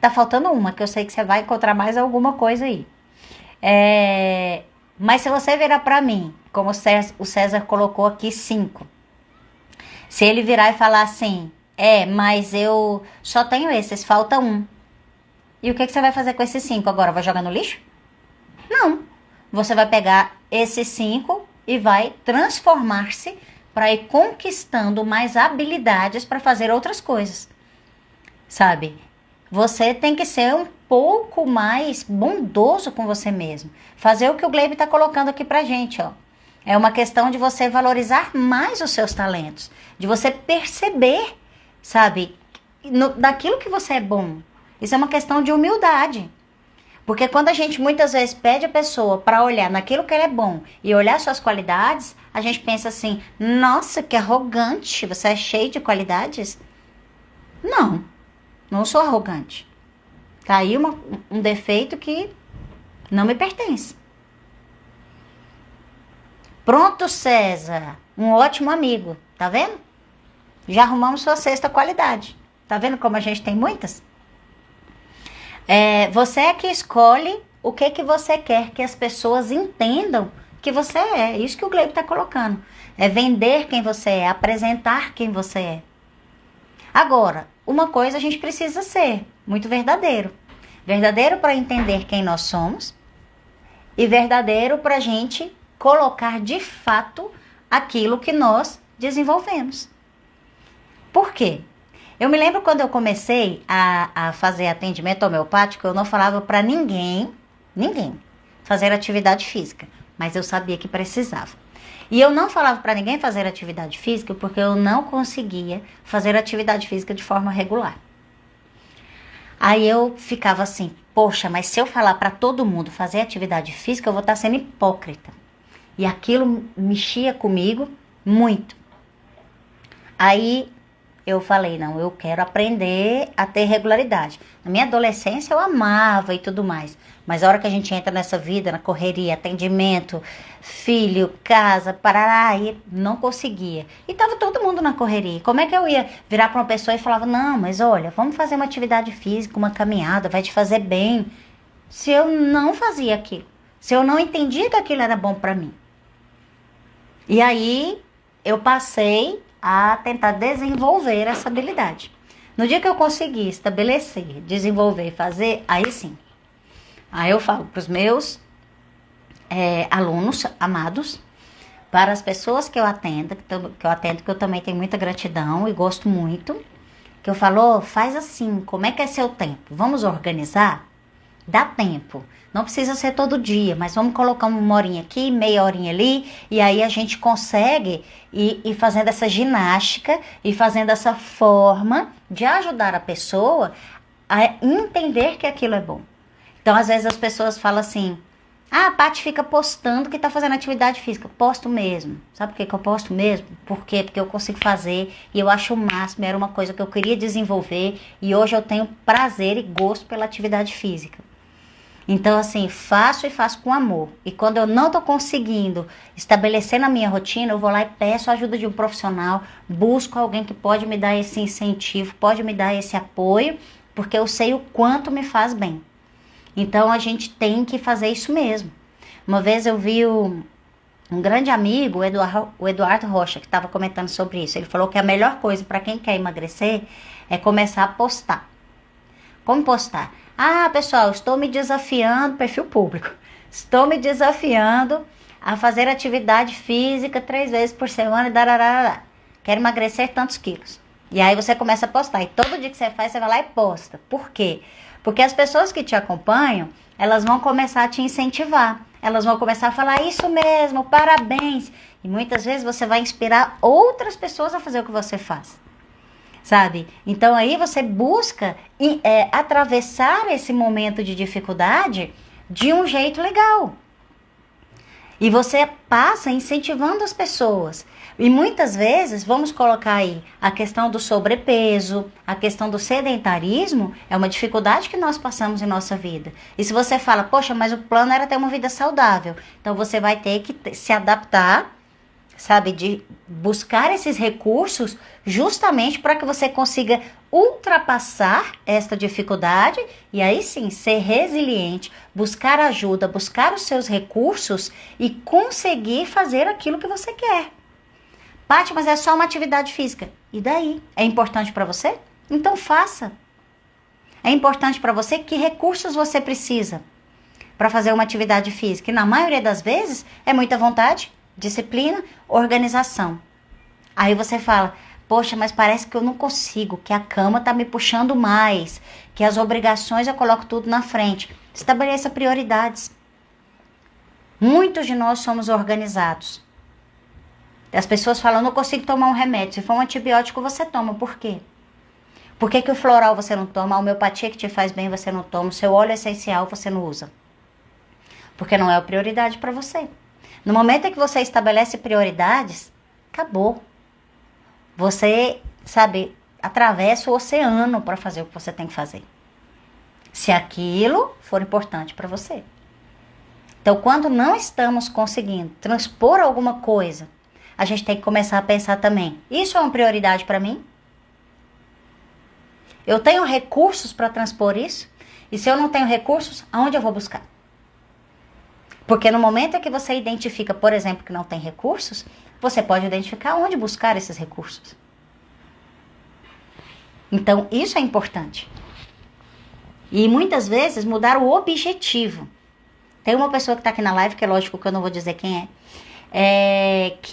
Tá faltando uma, que eu sei que você vai encontrar mais alguma coisa aí. Mas se você virar para mim, como o César colocou aqui 5. Se ele virar e falar assim, mas eu só tenho esses, falta um. E o que você vai fazer com esses 5 agora? Vai jogar no lixo? Não. Você vai pegar esses 5 e vai transformar-se para ir conquistando mais habilidades para fazer outras coisas. Sabe? Você tem que ser um pouco mais bondoso com você mesmo. Fazer o que o Gleibe está colocando aqui pra gente, ó. É uma questão de você valorizar mais os seus talentos. De você perceber, sabe? Daquilo que você é bom. Isso é uma questão de humildade. Porque quando a gente muitas vezes pede a pessoa para olhar naquilo que ele é bom e olhar suas qualidades, a gente pensa assim, nossa, que arrogante, você é cheio de qualidades? Não sou arrogante. Tá aí um defeito que não me pertence. Pronto, César, um ótimo amigo, tá vendo? Já arrumamos sua sexta qualidade. Tá vendo como a gente tem muitas? Você é que escolhe o que você quer que as pessoas entendam que você é. É isso que o Gleibe está colocando. É vender quem você é, apresentar quem você é. Agora, uma coisa a gente precisa ser muito verdadeiro. Verdadeiro para entender quem nós somos e verdadeiro para a gente colocar de fato aquilo que nós desenvolvemos. Por quê? Eu me lembro quando eu comecei a fazer atendimento homeopático, eu não falava para ninguém, fazer atividade física, mas eu sabia que precisava. E eu não falava para ninguém fazer atividade física porque eu não conseguia fazer atividade física de forma regular. Aí eu ficava assim, poxa, mas se eu falar para todo mundo fazer atividade física, eu vou estar sendo hipócrita. E aquilo mexia comigo muito. Aí eu falei, não, eu quero aprender a ter regularidade. Na minha adolescência eu amava e tudo mais. Mas a hora que a gente entra nessa vida, na correria, atendimento, filho, casa, parará, aí não conseguia. E tava todo mundo na correria. Como é que eu ia virar para uma pessoa e falava, não, mas olha, vamos fazer uma atividade física, uma caminhada, vai te fazer bem. Se eu não fazia aquilo. Se eu não entendia que aquilo era bom para mim. E aí eu passei a tentar desenvolver essa habilidade. No dia que eu consegui estabelecer, desenvolver, fazer, aí sim. Aí eu falo para os meus alunos amados, para as pessoas que eu atendo, que eu também tenho muita gratidão e gosto muito, que eu falo, faz assim, como é que é seu tempo? Vamos organizar? Dá tempo. Não precisa ser todo dia, mas vamos colocar uma horinha aqui, meia horinha ali, e aí a gente consegue ir fazendo essa ginástica e fazendo essa forma de ajudar a pessoa a entender que aquilo é bom. Então, às vezes as pessoas falam assim, a Paty fica postando que tá fazendo atividade física. Posto mesmo. Sabe por que eu posto mesmo? Por quê? Porque eu consigo fazer e eu acho o máximo, era uma coisa que eu queria desenvolver e hoje eu tenho prazer e gosto pela atividade física. Então, assim, faço e faço com amor. E quando eu não tô conseguindo estabelecer na minha rotina, eu vou lá e peço a ajuda de um profissional, busco alguém que pode me dar esse incentivo, pode me dar esse apoio, porque eu sei o quanto me faz bem. Então, a gente tem que fazer isso mesmo. Uma vez eu vi um grande amigo, o Eduardo Rocha, que estava comentando sobre isso. Ele falou que a melhor coisa para quem quer emagrecer é começar a postar. Como postar? Ah, pessoal, estou me desafiando, perfil público, estou me desafiando a fazer atividade física 3 vezes por semana e dararara. Quero emagrecer tantos quilos. E aí você começa a postar. E todo dia que você faz, você vai lá e posta. Por quê? Porque as pessoas que te acompanham, elas vão começar a te incentivar. Elas vão começar a falar, isso mesmo, parabéns. E muitas vezes você vai inspirar outras pessoas a fazer o que você faz. sabe? Então aí você busca atravessar esse momento de dificuldade de um jeito legal. E você passa incentivando as pessoas. E muitas vezes, vamos colocar aí, a questão do sobrepeso, a questão do sedentarismo, é uma dificuldade que nós passamos em nossa vida. E se você fala, poxa, mas o plano era ter uma vida saudável, então você vai ter que se adaptar, sabe, de buscar esses recursos justamente para que você consiga ultrapassar esta dificuldade e aí sim ser resiliente, buscar ajuda, buscar os seus recursos e conseguir fazer aquilo que você quer. Paty, mas é só uma atividade física. E daí? É importante para você? Então faça. É importante para você que recursos você precisa para fazer uma atividade física. E na maioria das vezes é muita vontade, disciplina, organização. Aí você fala, poxa, mas parece que eu não consigo, que a cama tá me puxando mais, que as obrigações eu coloco tudo na frente. Estabeleça prioridades. Muitos de nós somos organizados. As pessoas falam, não consigo tomar um remédio. Se for um antibiótico, você toma. Por quê? Por que o floral você não toma? A homeopatia que te faz bem você não toma? O seu óleo essencial você não usa? Porque não é a prioridade para você. No momento em que você estabelece prioridades, acabou. Você, sabe, atravessa o oceano para fazer o que você tem que fazer. Se aquilo for importante para você. Então, quando não estamos conseguindo transpor alguma coisa, a gente tem que começar a pensar também, isso é uma prioridade para mim? Eu tenho recursos para transpor isso? E se eu não tenho recursos, aonde eu vou buscar? Porque no momento em que você identifica, por exemplo, que não tem recursos, você pode identificar onde buscar esses recursos. Então, isso é importante. E muitas vezes mudar o objetivo. Tem uma pessoa que está aqui na live, que é lógico que eu não vou dizer quem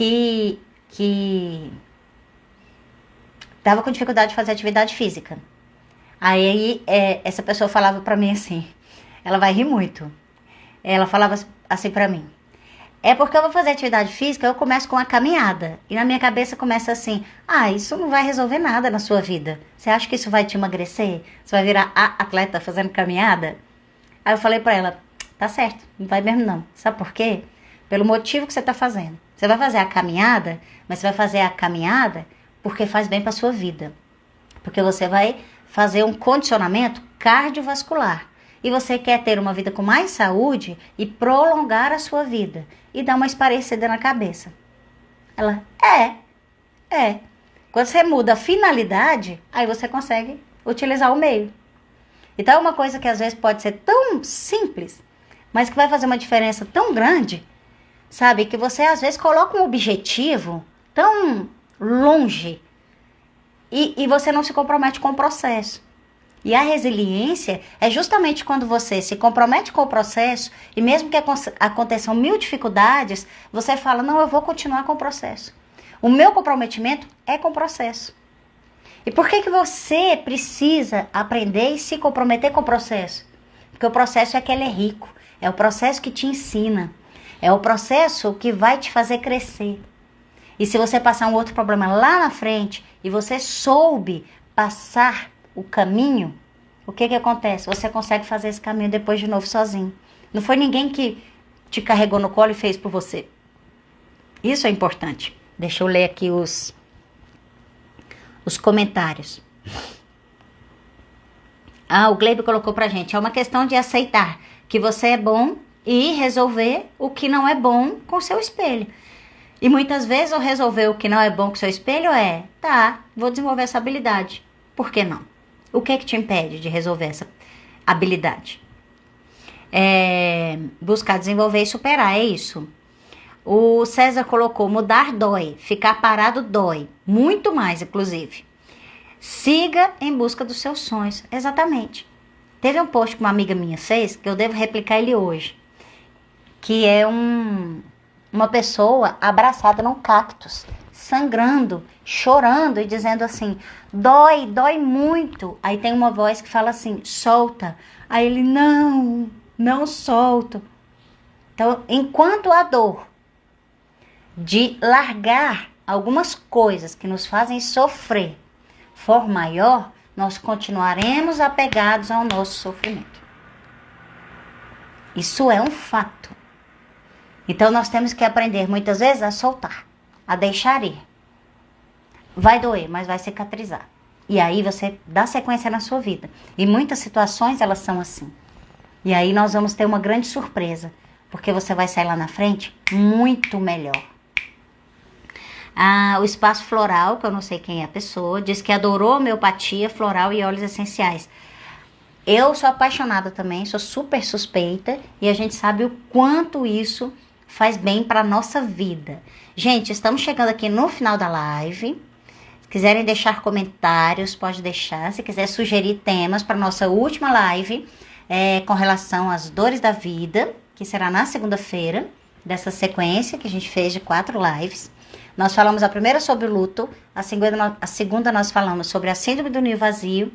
que estava com dificuldade de fazer atividade física. Aí essa pessoa falava pra mim assim, ela vai rir muito. Ela falava assim pra mim, é porque eu vou fazer atividade física, eu começo com uma caminhada. E na minha cabeça começa assim, isso não vai resolver nada na sua vida. Você acha que isso vai te emagrecer? Você vai virar a atleta fazendo caminhada? Aí eu falei pra ela, tá certo, não vai mesmo não. Sabe por quê? Pelo motivo que você está fazendo. Você vai fazer a caminhada, mas você vai fazer a caminhada porque faz bem para a sua vida. Porque você vai fazer um condicionamento cardiovascular. E você quer ter uma vida com mais saúde e prolongar a sua vida. E dar uma esparecida na cabeça. Ela, Quando você muda a finalidade, aí você consegue utilizar o meio. Então é uma coisa que às vezes pode ser tão simples, mas que vai fazer uma diferença tão grande. Sabe, que você às vezes coloca um objetivo tão longe e você não se compromete com o processo. E a resiliência é justamente quando você se compromete com o processo e mesmo que aconteçam 1000 dificuldades, você fala, não, eu vou continuar com o processo. O meu comprometimento é com o processo. E por que você precisa aprender e se comprometer com o processo? Porque o processo é que ele é rico, é o processo que te ensina. É o processo que vai te fazer crescer. E se você passar um outro problema lá na frente e você soube passar o caminho, o que acontece? Você consegue fazer esse caminho depois de novo sozinho. Não foi ninguém que te carregou no colo e fez por você. Isso é importante. Deixa eu ler aqui os comentários. O Gleibe colocou pra gente. É uma questão de aceitar que você é bom e resolver o que não é bom com o seu espelho. E muitas vezes o resolver o que não é bom com o seu espelho vou desenvolver essa habilidade. Por que não? O que te impede de resolver essa habilidade? Buscar desenvolver e superar, é isso. O César colocou, mudar dói, ficar parado dói, muito mais inclusive. Siga em busca dos seus sonhos, exatamente. Teve um post que uma amiga minha fez, que eu devo replicar ele hoje. Que é uma pessoa abraçada num cactus, sangrando, chorando e dizendo assim, dói muito. Aí tem uma voz que fala assim, solta. Aí ele, não solto. Então, enquanto a dor de largar algumas coisas que nos fazem sofrer for maior, nós continuaremos apegados ao nosso sofrimento. Isso é um fato. Então nós temos que aprender muitas vezes a soltar, a deixar ir. Vai doer, mas vai cicatrizar. E aí você dá sequência na sua vida. E muitas situações elas são assim. E aí nós vamos ter uma grande surpresa, porque você vai sair lá na frente muito melhor. O Espaço Floral, que eu não sei quem é a pessoa, diz que adorou homeopatia, floral e óleos essenciais. Eu sou apaixonada também, sou super suspeita e a gente sabe o quanto isso faz bem para a nossa vida. Gente, estamos chegando aqui no final da live. Se quiserem deixar comentários, pode deixar. Se quiser sugerir temas para nossa última live com relação às dores da vida, que será na segunda-feira, dessa sequência que a gente fez de 4 lives. Nós falamos a primeira sobre o luto, a segunda nós falamos sobre a síndrome do ninho vazio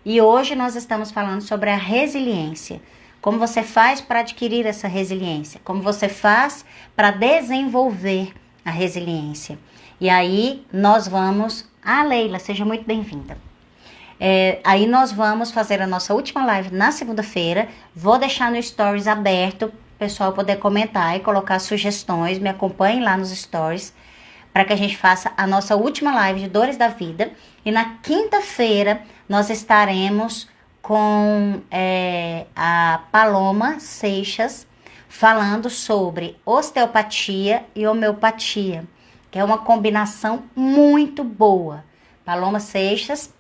e hoje nós estamos falando sobre a resiliência. Como você faz para adquirir essa resiliência? Como você faz para desenvolver a resiliência? E aí nós vamos... Leila, seja muito bem-vinda. Aí nós vamos fazer a nossa última live na segunda-feira. Vou deixar no Stories aberto, o pessoal poder comentar e colocar sugestões. Me acompanhem lá nos Stories, para que a gente faça a nossa última live de Dores da Vida. E na quinta-feira nós estaremos com a Paloma Seixas falando sobre osteopatia e homeopatia, que é uma combinação muito boa. Paloma Seixas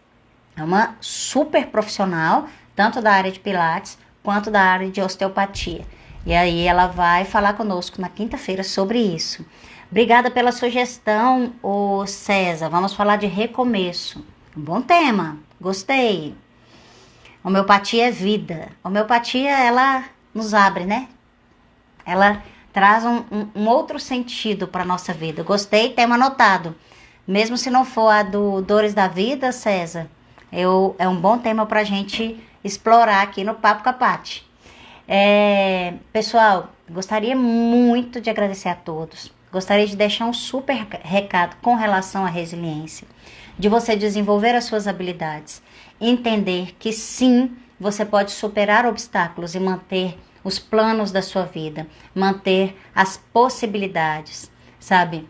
é uma super profissional, tanto da área de Pilates quanto da área de osteopatia. E aí ela vai falar conosco na quinta-feira sobre isso. Obrigada pela sugestão, César. Vamos falar de recomeço. Um bom tema, gostei. Homeopatia é vida. Homeopatia, ela nos abre, né? Ela traz um outro sentido para a nossa vida. Gostei, tema anotado. Mesmo se não for a do Dores da Vida, César, é um bom tema para a gente explorar aqui no Papo com a Paty. Pessoal, gostaria muito de agradecer a todos. Gostaria de deixar um super recado com relação à resiliência. De você desenvolver as suas habilidades. Entender que sim, você pode superar obstáculos e manter os planos da sua vida. Manter as possibilidades, sabe?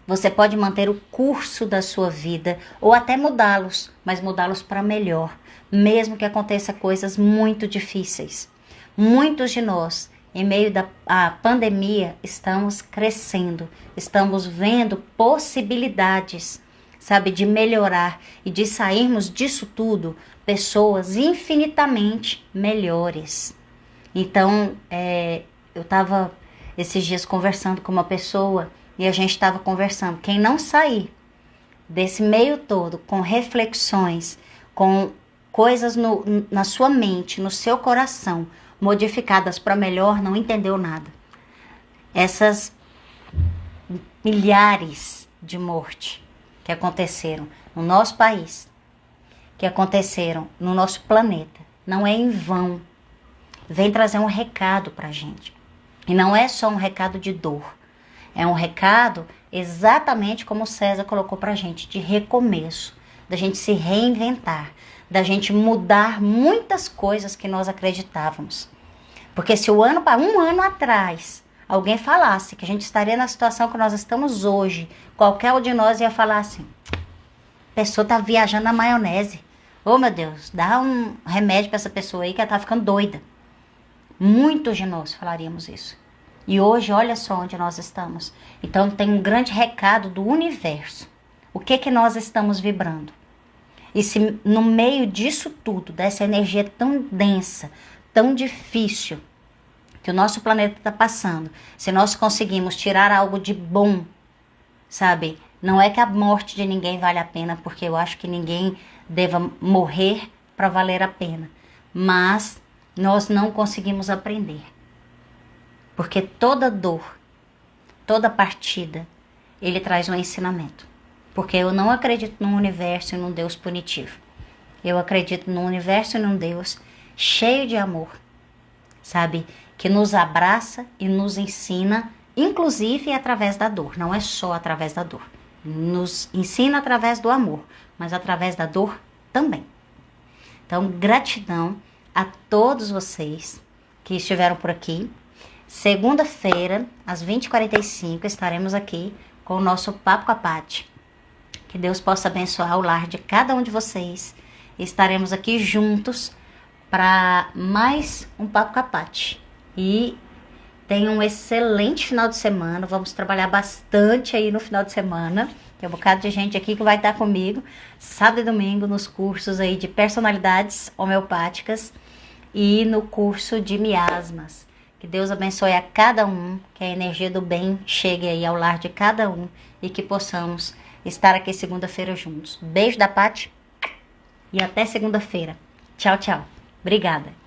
Você pode manter o curso da sua vida ou até mudá-los, mas mudá-los para melhor. Mesmo que aconteça coisas muito difíceis. Muitos de nós, em meio à pandemia, estamos crescendo, estamos vendo possibilidades, sabe, de melhorar e de sairmos disso tudo, pessoas infinitamente melhores. Então, eu estava esses dias conversando com uma pessoa e a gente estava conversando. Quem não sair desse meio todo com reflexões, com coisas na sua mente, no seu coração, modificadas para melhor, não entendeu nada. Essas milhares de mortes que aconteceram no nosso país, que aconteceram no nosso planeta, não é em vão. Vem trazer um recado para a gente. E não é só um recado de dor. É um recado exatamente como o César colocou para a gente, de recomeço, da gente se reinventar, da gente mudar muitas coisas que nós acreditávamos. Porque se um ano atrás alguém falasse que a gente estaria na situação que nós estamos hoje, qualquer um de nós ia falar assim, a pessoa tá viajando na maionese. Oh, meu Deus, dá um remédio para essa pessoa aí que ela tá ficando doida. Muitos de nós falaríamos isso. E hoje, olha só onde nós estamos. Então, tem um grande recado do universo. O que nós estamos vibrando? E se no meio disso tudo, dessa energia tão densa, tão difícil, que o nosso planeta está passando, se nós conseguimos tirar algo de bom, sabe? Não é que a morte de ninguém vale a pena, porque eu acho que ninguém deva morrer para valer a pena. Mas nós não conseguimos aprender. Porque toda dor, toda partida, ele traz um ensinamento. Porque eu não acredito num universo e num Deus punitivo. Eu acredito num universo e num Deus cheio de amor, sabe? Que nos abraça e nos ensina, inclusive através da dor. Não é só através da dor. nos ensina através do amor, mas através da dor também. Então, gratidão a todos vocês que estiveram por aqui. Segunda-feira, às 20h45, estaremos aqui com o nosso Papo com a Paty. Que Deus possa abençoar o lar de cada um de vocês. Estaremos aqui juntos para mais um Papo com a Paty. E tenham um excelente final de semana. Vamos trabalhar bastante aí no final de semana. Tem um bocado de gente aqui que vai estar comigo sábado e domingo nos cursos aí de personalidades homeopáticas e no curso de miasmas. Que Deus abençoe a cada um, que a energia do bem chegue aí ao lar de cada um e que possamos estar aqui segunda-feira juntos. Beijo da Paty e até segunda-feira. Tchau, tchau. Obrigada.